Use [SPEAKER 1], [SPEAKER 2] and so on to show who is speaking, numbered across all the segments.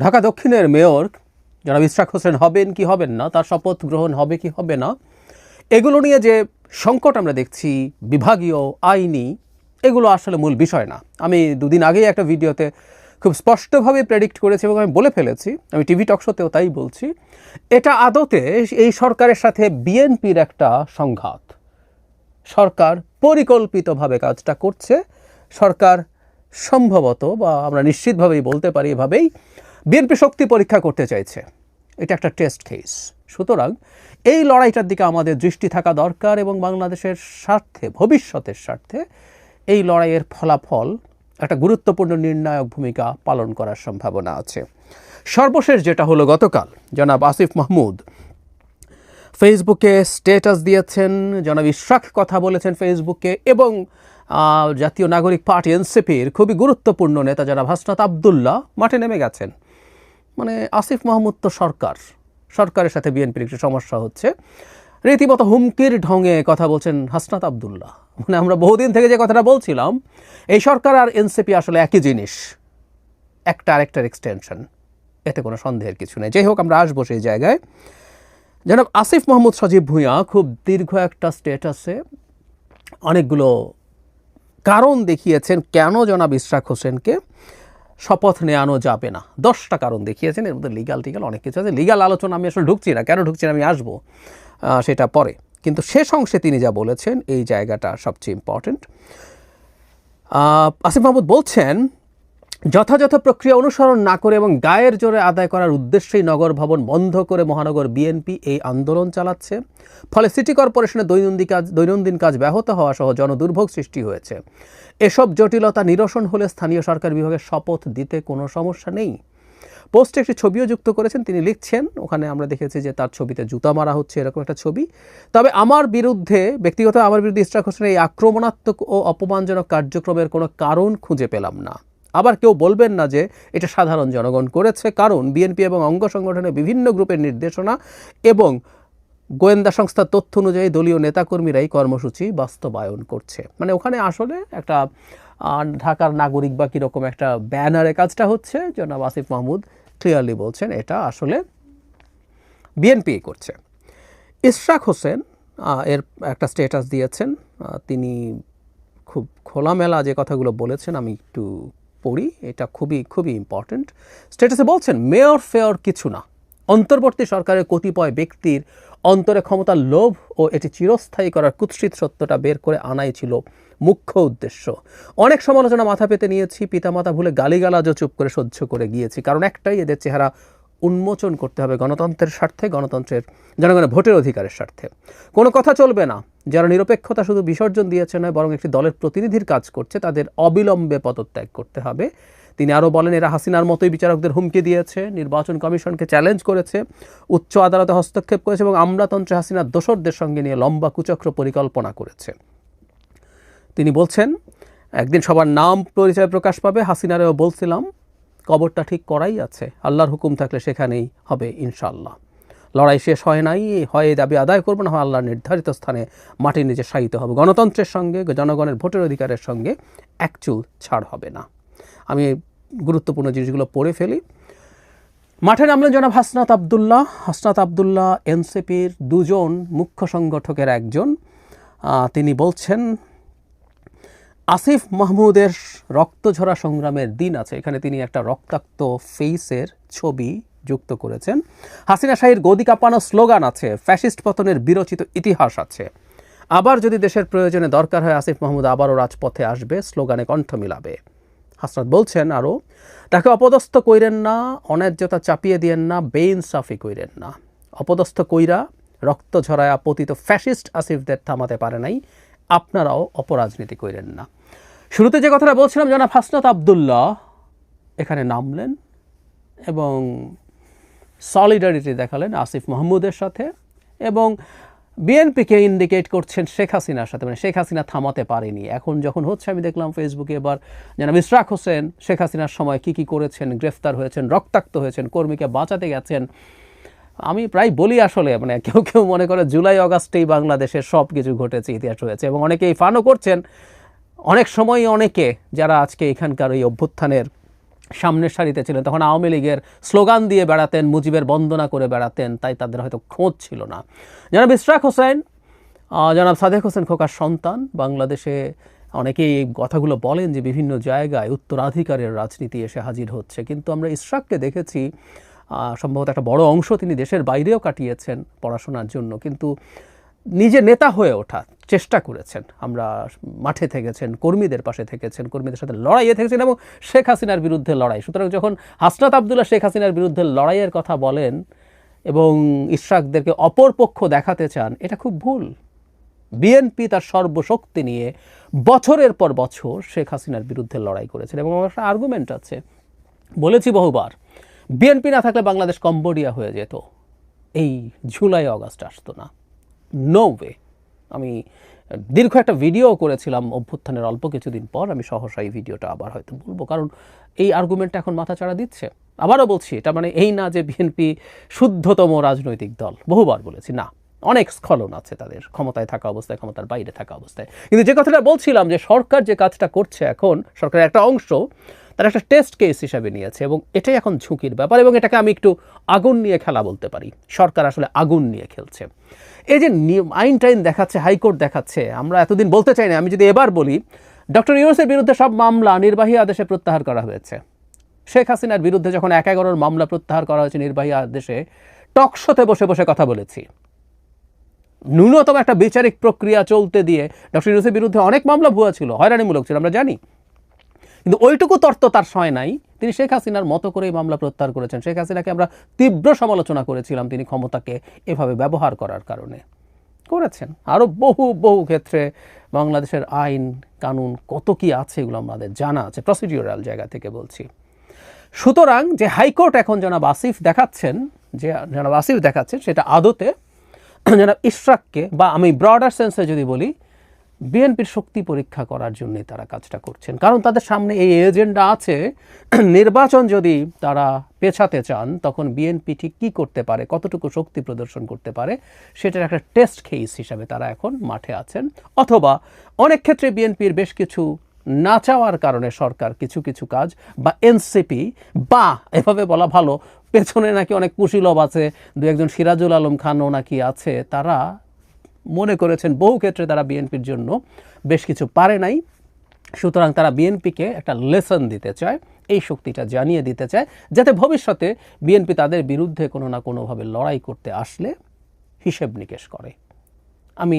[SPEAKER 1] ঢাকা দক্ষিণের মেয়র জনাব ইশরাক হোসেন হবেন কি হবেন না, তার শপথ গ্রহণ হবে কি হবে না, এগুলো নিয়ে যে সংকট আমরা দেখছি বিভাগীয় আইনি, এগুলো আসলে মূল বিষয় না। আমি দুদিন আগেই একটা ভিডিওতে খুব স্পষ্টভাবে প্রেডিক্ট করেছি এবং আমি বলে ফেলেছি, আমি টিভি টকশোতেও তাই বলছি, এটা আদতে এই সরকারের সাথে বিএনপির একটা সংঘাত। সরকার পরিকল্পিতভাবে কাজটা করছে, সরকার সম্ভবত বা আমরা নিশ্চিতভাবেই বলতে পারি এভাবেই বিএনপি শক্তি পরীক্ষা করতে চাইছে। এটা একটা টেস্ট কেস। সুতরাং এই লড়াইটার দিকে আমাদের দৃষ্টি থাকা দরকার এবং বাংলাদেশের স্বার্থে, ভবিষ্যতের স্বার্থে এই লড়াইয়ের ফলাফল একটা গুরুত্বপূর্ণ নির্ণায়ক ভূমিকা পালন করার সম্ভাবনা আছে। সর্বশেষ যেটা হলো, গতকাল জনাব আসিফ মাহমুদ ফেসবুকে স্ট্যাটাস দিয়েছেন, জনাব ইশরাক কথা বলেছেন ফেসবুকে, এবং জাতীয় নাগরিক পার্টি এনসিপির খুবই গুরুত্বপূর্ণ নেতা জনাব হাসনাত আবদুল্লাহ মাঠে নেমে গেছেন। মানে আসিফ মাহমুদ তো সরকারের সাথে বিএনপির একটু সমস্যা হচ্ছে, রীতিমতো হুমকির ঢঙে কথা বলছেন হাসনাত আবদুল্লাহ। মানে আমরা বহুদিন থেকে যে কথাটা বলছিলাম, এই সরকার আর এনসিপি আসলে একই জিনিস, একটা আরেকটার এক্সটেনশন, এতে কোনো সন্দেহের কিছু নেই। যাই হোক, আমরা আসবো সেই জায়গায়। জনাব আসিফ মাহমুদ সজীব ভূঁইয়া খুব দীর্ঘ একটা স্ট্যাটাসে অনেকগুলো কারণ দেখিয়েছেন কেন জনাব ইশরাক হোসেনকে শপথ নেওয়ানো যাবে না। 10টা কারণ দেখিয়েছেন, এর মধ্যে লিগাল অনেক কিছু আছে। লিগাল আলোচনা আমি আসলে ঢুকছি না, কেন ঢুকছি না আমি আসবো সেটা পরে। কিন্তু শেষ অংশে তিনি যা বলেছেন এই জায়গাটা সবচেয়ে ইম্পর্টেন্ট। আসিফ মাহমুদ বলছেন, যথাযথ প্রক্রিয়া অনুসরণ না করে এবং গায়ের জোরে আদায় করার উদ্দেশ্যেই নগর ভবন বন্ধ করে মহানগর বিএনপি এই আন্দোলন চালাচ্ছে। ফলে সিটি কর্পোরেশনের দৈনন্দিন কাজ ব্যাহত হওয়া সহ জনদুর্ভোগ সৃষ্টি হয়েছে। এসব জটিলতা নিরসন হলে স্থানীয় সরকার বিভাগের শপথ দিতে কোনো সমস্যা নেই। পোস্টে একটি ছবিও যুক্ত করেছেন, তিনি লিখছেন, ওখানে আমরা দেখেছি যে তার ছবিতে জুতা মারা হচ্ছে, এরকম একটা ছবি। তবে আমার বিরুদ্ধে ইশরাক হোসেনের এই আক্রমণাত্মক ও অপমানজনক কার্যক্রমের কোনো কারণ খুঁজে পেলাম না। আবার কেউ বলবেন না যে এটা সাধারণ জনগণ করেছে, কারণ বিএনপি এবং অঙ্গ সংগঠনের বিভিন্ন গ্রুপের নির্দেশনা এবং গোয়েন্দা সংস্থার তথ্য অনুযায়ী দলীয় নেতাকর্মীরাই কর্মসূচি বাস্তবায়ন করছে। মানে ওখানে আসলে একটা ঢাকার নাগরিক বা কীরকম একটা ব্যানারে কাজটা হচ্ছে। জনাব আসিফ মাহমুদ ক্লিয়ারলি বলছেন এটা আসলে বিএনপি করছে। ইশরাক হোসেন এর একটা স্ট্যাটাস দিয়েছেন, তিনি খুব খোলামেলা যে কথাগুলো বলেছেন আমি একটু পড়ি, এটা খুবই খুবই ইম্পর্টেন্ট। স্ট্যাটাসে বলছেন, মেয়র ফেয়র কিছু না, অন্তর্বর্তী সরকারের কতিপয় ব্যক্তির অন্তরে ক্ষমতার লোভ ও এটি চিরস্থায়ী করার কুৎসিত সত্যটা বের করে আনাই ছিল মুখ্য উদ্দেশ্য। অনেক সমালোচনা মাথা পেতে নিয়েছি, পিতামাতা ভুলে গালিগালাজও চুপ করে সহ্য করে গিয়েছি, কারণ একটাই, এদের চেহারা উন্মোচন করতে হবে গণতন্ত্রের স্বার্থে, গণতন্ত্রের জনগণের ভোটের অধিকারের স্বার্থে। কোনো কথা চলবে না, যারা নিরপেক্ষতা শুধু বিসর্জন দিয়েছে নয় বরং একটি দলের প্রতিনিধির কাজ করছে, তাদের অবিলম্বে পদত্যাগ করতে হবে। তিনি আরও বলেন, এরা হাসিনার মতোই বিচারকদের হুমকি দিয়েছে, নির্বাচন কমিশনকে চ্যালেঞ্জ করেছে, উচ্চ আদালতে হস্তক্ষেপ করেছে এবং আমলাতন্ত্রে হাসিনার দোসরদের সঙ্গে নিয়ে লম্বা কুচক্র পরিকল্পনা করেছে। তিনি বলছেন, একদিন সবার নাম পরিচয় প্রকাশ পাবে। হাসিনারেও বলছিলাম, কবরটা ঠিক করাই আছে, আল্লাহর হুকুম থাকলে সেখানেই হবে ইনশাআল্লাহ। লড়াই শেষ হয় নাই, হয় দাবি আদায় করবো না হয় আল্লাহর নির্ধারিত স্থানে মাটির নিচে শায়িত হবে। গণতন্ত্রের সঙ্গে, জনগণের ভোটের অধিকারের সঙ্গে একচুল ছাড় হবে না। আমি গুরুত্বপূর্ণ জিনিসগুলো পড়ে ফেলি। মাঠে নামলেন জনাব হাসনাত আবদুল্লাহ এনসিপির দুজন মুখ্য সংগঠকের একজন। তিনি বলছেন, আসিফ মাহমুদের রক্তঝরা সংগ্রামের দিন আছে, এখানে তিনি একটা রক্তাক্ত ফেসের ছবি যুক্ত করেছেন। হাসিনা শাহীর গদি কাঁপানো স্লোগান আছে, ফ্যাসিস্ট পতনের বিরচিত ইতিহাস আছে। আবার যদি দেশের প্রয়োজনে দরকার হয় আসিফ মাহমুদ আবারও রাজপথে আসবে, স্লোগানে কণ্ঠ মিলাবে। হাসনাত বলছেন আরও, তাকে অপদস্থ কইরেন না, অন্যায্যতা চাপিয়ে দিয়েন না, বেইনসাফি কইরেন না। অপদস্থ কইরা রক্ত ঝরায়া পতিত ফ্যাসিস্ট আসিফদের থামাতে পারে নাই, আপনারাও অপরাজনীতি কইরেন না। শুরুতে যে কথাটা বলছিলাম, জনাব হাসনাত আবদুল্লাহ এখানে নামলেন এবং সলিডারিটি দেখালেন আসিফ মাহমুদের সাথে এবং বিএনপিকে ইন্ডিকেট করছেন শেখ হাসিনার সাথে। মানে শেখ হাসিনা থামাতে পারেনি। এখন যখন হচ্ছে, আমি দেখলাম ফেসবুকে এবার জনাব ইশরাক হোসেন শেখ হাসিনার সময় কি করেছেন, গ্রেফতার হয়েছেন, রক্তাক্ত হয়েছেন, কর্মীকে বাঁচাতে গেছেন। আমি প্রায় বলি আসলে, মানে কেউ মনে করে জুলাই আগস্টেই বাংলাদেশের সব কিছু ঘটেছে, ইতিহাস হয়েছে, এবং অনেকেই ফানও করছেন। অনেক সময় অনেকে যারা আজকে এখানকার এই অভ্যুত্থানের সামনের সারিতে ছিলেন, তখন আওয়ামী লীগের স্লোগান দিয়ে বেড়াতেন, মুজিবের বন্দনা করে বেড়াতেন, তাই তাদের হয়তো খোঁজ ছিল না। জনাব ইশরাক হোসেন, জনাব সাদেক হোসেন খোকার সন্তান, বাংলাদেশে অনেকেই এই কথাগুলো বলেন যে বিভিন্ন জায়গায় উত্তরাধিকারের রাজনীতি এসে হাজির হচ্ছে, কিন্তু আমরা ইশরাককে দেখেছি সম্ভবত একটা বড় অংশ তিনি দেশের বাইরেও কাটিয়েছেন পড়াশোনার জন্য, কিন্তু নিজে নেতা হয়ে ওঠা চেষ্টা করেছেন। আমরা মাঠে থেকেছেন, কর্মীদের পাশে থেকেছেন, কর্মীদের সাথে লড়াইয়ে থেকেছেন এবং শেখ হাসিনার বিরুদ্ধে লড়াই। সুতরাং যখন হাসনাত আবদুল্লাহ শেখ হাসিনার বিরুদ্ধে লড়াইয়ের কথা বলেন এবং ইশরাকদেরকে অপরপক্ষ দেখাতে চান, এটা খুব ভুল। বিএনপি তার সর্বশক্তি নিয়ে বছরের পর বছর শেখ হাসিনার বিরুদ্ধে লড়াই করেছেন এবং আমার একটা আর্গুমেন্ট আছে, বলেছি বহুবার, বিএনপি না থাকলে বাংলাদেশ কম্বোডিয়া হয়ে যেত, এই জুলাই অগাস্ট আসতো না, নো ওয়ে। আমি দীর্ঘ একটা ভিডিও করেছিলাম অভ্যুত্থানের অল্প কিছুদিন পর, আমি সহসা এই ভিডিওটা আবার হয়তো বলবো, কারণ এই আর্গুমেন্টটা এখন মাথাচাড়া দিচ্ছে। আবারও বলছি, এটা মানে এই না যে বিএনপি শুদ্ধতম রাজনৈতিক দল, বহুবার বলেছি, না, অনেক স্খলন আছে তাদের ক্ষমতায় থাকা অবস্থায়, ক্ষমতার বাইরে থাকা অবস্থায়। কিন্তু যে কথাটা বলছিলাম যে সরকার যে কাজটা করছে এখন, সরকারের একটা অংশ তারা একটা টেস্ট কেস হিসাবে নিয়েছে এবং এটাই এখন ঝুঁকির ব্যাপার, এবং এটাকে আমি একটু আগুন নিয়ে খেলা বলতে পারি। সরকার আসলে আগুন নিয়ে খেলছে। এই যে আইন টাইন দেখাচ্ছে, হাইকোর্ট দেখাচ্ছে, আমরা এতদিন বলতে চাই না, আমি যদি এবার বলি, ডক্টর ইউনূসের বিরুদ্ধে সব মামলা নির্বাহী আদেশে প্রত্যাহার করা হয়েছে। শেখ হাসিনার বিরুদ্ধে যখন 11 মামলা প্রত্যাহার করা হয়েছে নির্বাহী আদেশে, টকশোতে বসে বসে কথা বলেছি। ন্যূনতম একটা বিচারিক প্রক্রিয়া চলতে দিয়ে ডক্টর ইউনূসের বিরুদ্ধে অনেক মামলা ভুয়া ছিল, হয়রানিমূলক ছিল, আমরা জানি, কিন্তু ওইটুকু তর্ক তার সয় নাই। তিনি শেখ হাসিনার মতো করেই মামলা প্রত্যাহার করেছেন। শেখ হাসিনাকে আমরা তীব্র সমালোচনা করেছিলাম তিনি ক্ষমতাকে এভাবে ব্যবহার করার কারণে, করেছেন। আরও বহু বহু ক্ষেত্রে বাংলাদেশের আইন কানুন কত কি আছে এগুলো আমাদের জানা আছে, প্রসিডিউরাল জায়গা থেকে বলছি। সুতরাং যে হাইকোর্ট এখন জনাব আসিফ দেখাচ্ছেন সেটা আদতে জনাব ইশরাককে, বা আমি ব্রডার সেন্সে যদি বলি, বিএনপির শক্তি পরীক্ষা করার জন্যই তারা কাজটা করছেন। কারণ তাদের সামনে এই এজেন্ডা আছে, নির্বাচন যদি তারা পেছাতে চান তখন বিএনপি ঠিক কী করতে পারে, কতটুকু শক্তি প্রদর্শন করতে পারে, সেটার একটা টেস্ট কেস হিসাবে তারা এখন মাঠে আছেন। অথবা অনেক ক্ষেত্রে বিএনপির বেশ কিছু না চাওয়ার কারণে সরকার কিছু কিছু কাজ, বা এনসিপি, বা এভাবে বলা ভালো, পেছনে নাকি অনেক কুশীলব আছে, দু একজন সিরাজুল আলম খানও নাকি আছে, তারা মনে করেছেন বহু ক্ষেত্রে তারা বিএনপির জন্য বেশ কিছু পারে নাই। সুতরাং তারা বিএনপিকে একটা লেসন দিতে চায়, এই শক্তিটা জানিয়ে দিতে চায়, যাতে ভবিষ্যতে বিএনপি তাদের বিরুদ্ধে কোনো না কোনোভাবে লড়াই করতে আসলে হিসেব নিকেশ করে। আমি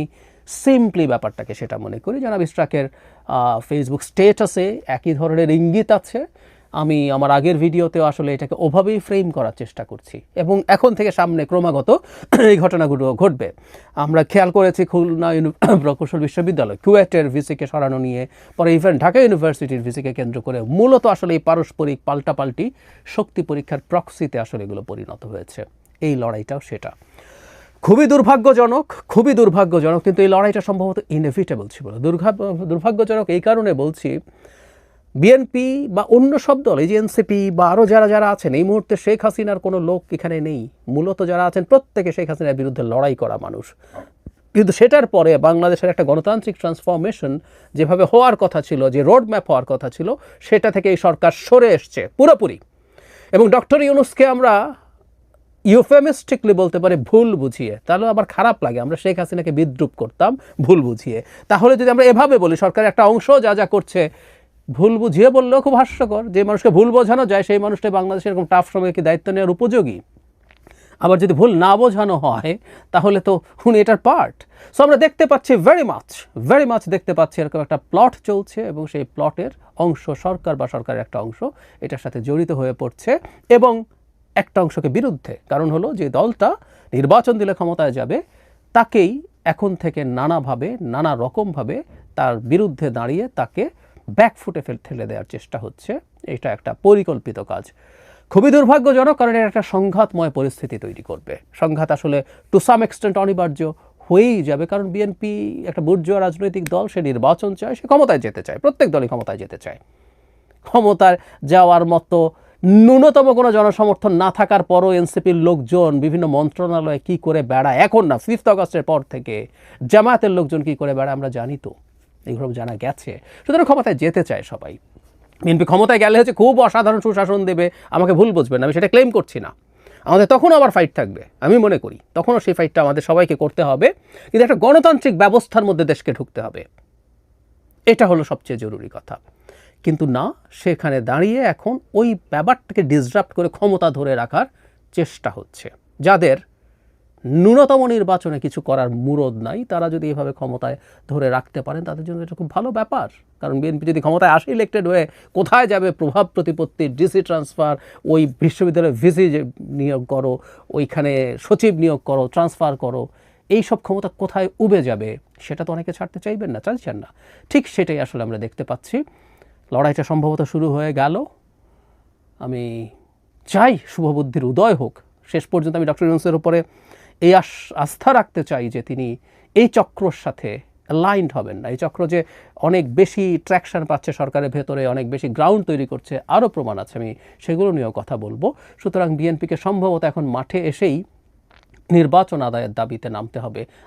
[SPEAKER 1] সিম্পলি ব্যাপারটাকে সেটা মনে করি। জনাব ইশরাকের ফেসবুক স্টেটাসে একই ধরনের ইঙ্গিত আছে। আমি আমার আগের ভিডিওতেও আসলে এটাকে ওভাবেই ফ্রেম করার চেষ্টা করছি, এবং এখন থেকে সামনে ক্রমাগত এই ঘটনাগুলো ঘটবে। আমরা খেয়াল করেছি খুলনা প্রকৌশল বিশ্ববিদ্যালয় কুয়েটের ভিসিকে সরানো নিয়ে, পরে ইভেন ঢাকা ইউনিভার্সিটির ভিসিকে কেন্দ্র করে মূলত আসলে এই পারস্পরিক পাল্টাপাল্টি শক্তি পরীক্ষার প্রক্সিতে আসলে এগুলো পরিণত হয়েছে। এই লড়াইটাও সেটা খুবই দুর্ভাগ্যজনক, কিন্তু এই লড়াইটা সম্ভবত ইনএভিটেবল ছিল। দুর্ভাগ্যজনক এই কারণে বলছি, বিএনপি বা অন্য সব দল, এই যে এনসিপি বা আরও যারা আছেন, এই মুহূর্তে শেখ হাসিনার কোনো লোক এখানে নেই। মূলত যারা আছেন প্রত্যেকে শেখ হাসিনার বিরুদ্ধে লড়াই করা মানুষ। কিন্তু সেটার পরে বাংলাদেশের একটা গণতান্ত্রিক ট্রান্সফরমেশন যেভাবে হওয়ার কথা ছিল, যে রোড ম্যাপ হওয়ার কথা ছিল, সেটা থেকে এই সরকার সরে এসছে পুরোপুরি। এবং ডক্টর ইউনূসকে আমরা ইউফেমিস্টিকলি বলতে পারি ভুল বুঝিয়ে, তাহলে আবার খারাপ লাগে, আমরা শেখ হাসিনাকে বিদ্রূপ করতাম ভুল বুঝিয়ে। তাহলে যদি আমরা এভাবে বলি, সরকারের একটা অংশ যা করছে ভুল বুঝিয়ে বললেও খুব হাস্যকর। যে মানুষকে ভুল বোঝানো যায় সেই মানুষটা বাংলাদেশের এরকম টাফ সময়ে কি দায়িত্ব নেওয়ার উপযোগী? আবার যদি ভুল না বোঝানো হয় তাহলে তো উনি এটার পার্ট। সো আমরা দেখতে পাচ্ছি ভেরি মাচ দেখতে পাচ্ছি এরকম একটা প্লট চলছে, এবং সেই প্লটের অংশ সরকার বা সরকারের একটা অংশ এটার সাথে জড়িত হয়ে পড়ছে, এবং একটা অংশকে বিরুদ্ধে। কারণ হলো যে দলটা নির্বাচন দিলে ক্ষমতায় যাবে, তাকেই এখন থেকে নানাভাবে নানা রকমভাবে তার বিরুদ্ধে দাঁড়িয়ে তাকে ব্যাকফুটে ঠেলে দেওয়ার চেষ্টা হচ্ছে। এটা একটা পরিকল্পিত কাজ, খুবই দুর্ভাগ্যজনক, কারণ এটা একটা সংঘাতময় পরিস্থিতি তৈরি করবে। সংঘাত আসলে টু সাম এক্সটেন্ট অনিবার্য হয়েই যাবে, কারণ বিএনপি একটা বুর্জোয়া রাজনৈতিক দল, সে নির্বাচন চায়, সে ক্ষমতায় যেতে চায়, প্রত্যেক দলই ক্ষমতায় যেতে চায়। ক্ষমতায় যাওয়ার মতো ন্যূনতম কোনো জনসমর্থন না থাকার পরও এনসিপির লোকজন বিভিন্ন মন্ত্রণালয়ে কি করে বেড়ায়, এখন না 5 আগস্টের পর থেকে জামায়াতের লোকজন কি করে বেড়ায় আমরা জানি তো, এইগুলো জানা গেছে। সুতরাং ক্ষমতায় যেতে চায় সবাই। বিএনপি ক্ষমতায় গেলে হচ্ছে খুব অসাধারণ সুশাসন দেবে, আমাকে ভুল বুঝবেন না, আমি সেটা ক্লেম করছি না। আমাদের তখনও আবার ফাইট থাকবে, আমি মনে করি তখনও সেই ফাইটটা আমাদের সবাইকে করতে হবে, কিন্তু একটা গণতান্ত্রিক ব্যবস্থার মধ্যে দেশকে ঢুকতে হবে, এটা হলো সবচেয়ে জরুরি কথা। কিন্তু না, সেখানে দাঁড়িয়ে এখন ওই ব্যাপারটাকে ডিসরাপ্ট করে ক্ষমতা ধরে রাখার চেষ্টা হচ্ছে। যাদের ন্যূনতম নির্বাচনে কিছু করার মুরদ নাই, তারা যদি এভাবে ক্ষমতায় ধরে রাখতে পারেন তাদের জন্য এটা খুব ভালো ব্যাপার। কারণ বিএনপি যদি ক্ষমতায় আসে ইলেক্টেড হয়ে কোথায় যাবে, প্রভাব প্রতিপত্তি, ডিসি ট্রান্সফার, ওই বিশ্ববিদ্যালয়ে ভিসি নিয়োগ করো, ওইখানে সচিব নিয়োগ করো, ট্রান্সফার করো, এই সব ক্ষমতা কোথায় উবে যাবে সেটা তো অনেকে ছাড়তে চাইবেন না, চাইছেন না। ঠিক সেটাই আসলে আমরা দেখতে পাচ্ছি। লড়াইটা সম্ভবত শুরু হয়ে গেল। আমি চাই শুভবুদ্ধির উদয় হোক। শেষ পর্যন্ত আমি ডক্টর ইউনূসের উপরে এই আস্থা রাখতে চাই যে তিনি এই চক্রর সাথে অ্যালাইন্ড হবেন না। এই চক্র যে অনেক বেশি ট্র্যাকশন পাচ্ছে সরকারের ভেতরে, অনেক বেশি গ্রাউন্ড তৈরি করছে, আরও প্রমাণ আছে, আমি সেগুলো নিয়েও কথা বলবো। সুতরাং বিএনপিকে সম্ভবত এখন মাঠে এসেই নির্বাচন আদায়ের দাবিতে নামতে হবে,